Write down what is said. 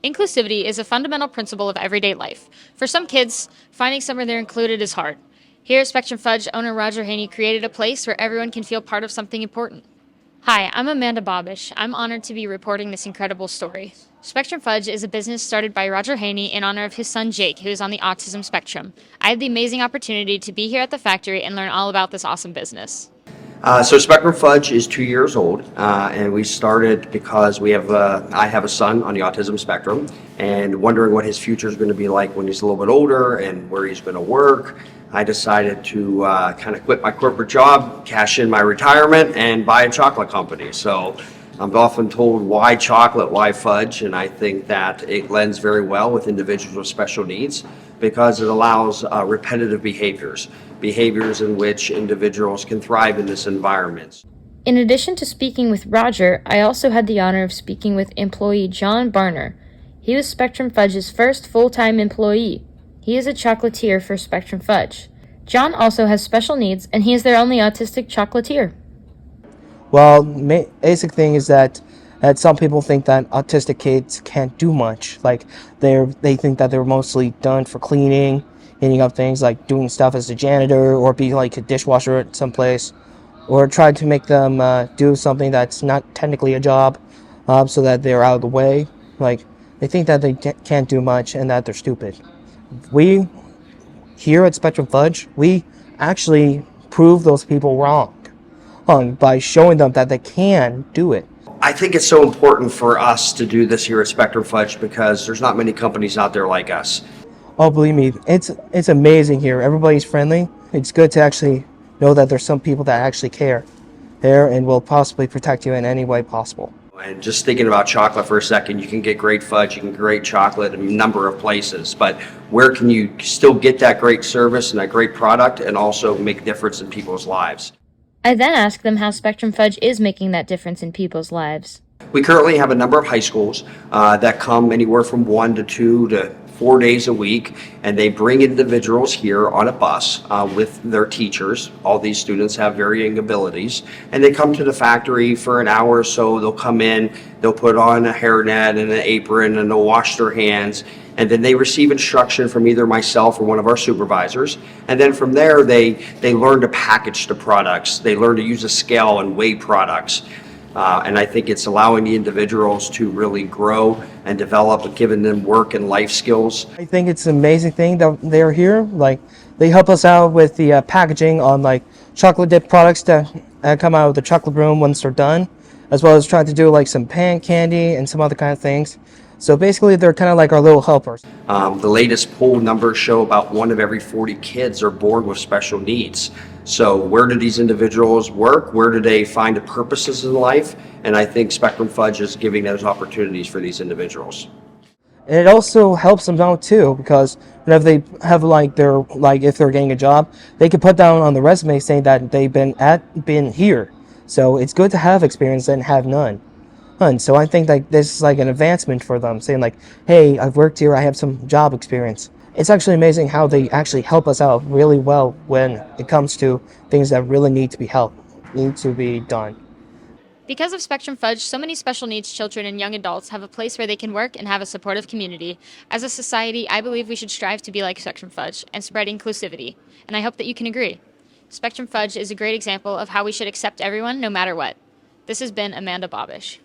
Inclusivity is a fundamental principle of everyday life. For some kids, finding somewhere they're included is hard. Here at Spectrum Fudge, owner Roger Haney created a place where everyone can feel part of something important. Hi, I'm Amanda Bobish. I'm honored to be reporting this incredible story. Spectrum Fudge is a business started by Roger Haney in honor of his son Jake, who is on the autism spectrum. I had the amazing opportunity to be here at the factory and learn all about this awesome business. So Spectrum Fudge is 2 years old, and we started because I have a son on the autism spectrum, and wondering what his future is going to be like when he's a little bit older and where he's going to work. I decided to kind of quit my corporate job, cash in my retirement, and buy a chocolate company. So I'm often told, why chocolate, why fudge? And I think that it blends very well with individuals with special needs because it allows repetitive behaviors in which individuals can thrive in this environment. In addition to speaking with Roger, I also had the honor of speaking with employee John Barner. He was Spectrum Fudge's first full-time employee. He is a chocolatier for Spectrum Fudge. John also has special needs, and he is their only autistic chocolatier. Well, basic thing is that some people think that autistic kids can't do much. Like they think that they're mostly done for cleaning, cleaning up things, like doing stuff as a janitor or be like a dishwasher at some place, or try to make them do something that's not technically a job, so that they're out of the way. Like they think that they can't do much and that they're stupid. We here at Spectrum Fudge, we actually prove those people wrong by showing them that they can do it. I think it's so important for us to do this here at Spectrum Fudge because there's not many companies out there like us. Oh, believe me, it's amazing here. Everybody's friendly. It's good to actually know that there's some people that actually care and will possibly protect you in any way possible. And just thinking about chocolate for a second, you can get great fudge, you can get great chocolate in a number of places, but where can you still get that great service and that great product and also make a difference in people's lives? I then asked them how Spectrum Fudge is making that difference in people's lives. We currently have a number of high schools that come anywhere from 1 to 2 to 4 days a week, and they bring individuals here on a bus with their teachers. All these students have varying abilities, and they come to the factory for an hour or so. They'll come in, they'll put on a hairnet and an apron, and they'll wash their hands, and then they receive instruction from either myself or one of our supervisors. And then from there, they learn to package the products. They learn to use a scale and weigh products. And I think it's allowing the individuals to really grow and develop, giving them work and life skills. I think it's an amazing thing that they're here. Like they help us out with the packaging on like chocolate dip products that come out of the chocolate room once they're done, as well as trying to do like some pan candy and some other kind of things. So basically, they're kind of like our little helpers. The latest poll numbers show about 1 of every 40 kids are born with special needs. So where do these individuals work? Where do they find the purposes in life? And I think Spectrum Fudge is giving those opportunities for these individuals. And it also helps them out too, because whenever they have if they're getting a job, they can put down on the resume saying that they've been here. So it's good to have experience and have none. So I think that this is like an advancement for them, saying like, hey, I've worked here, I have some job experience. It's actually amazing how they actually help us out really well when it comes to things that really need to be done. Because of Spectrum Fudge, so many special needs children and young adults have a place where they can work and have a supportive community. As a society, I believe we should strive to be like Spectrum Fudge and spread inclusivity, and I hope that you can agree. Spectrum Fudge is a great example of how we should accept everyone no matter what. This has been Amanda Bobish.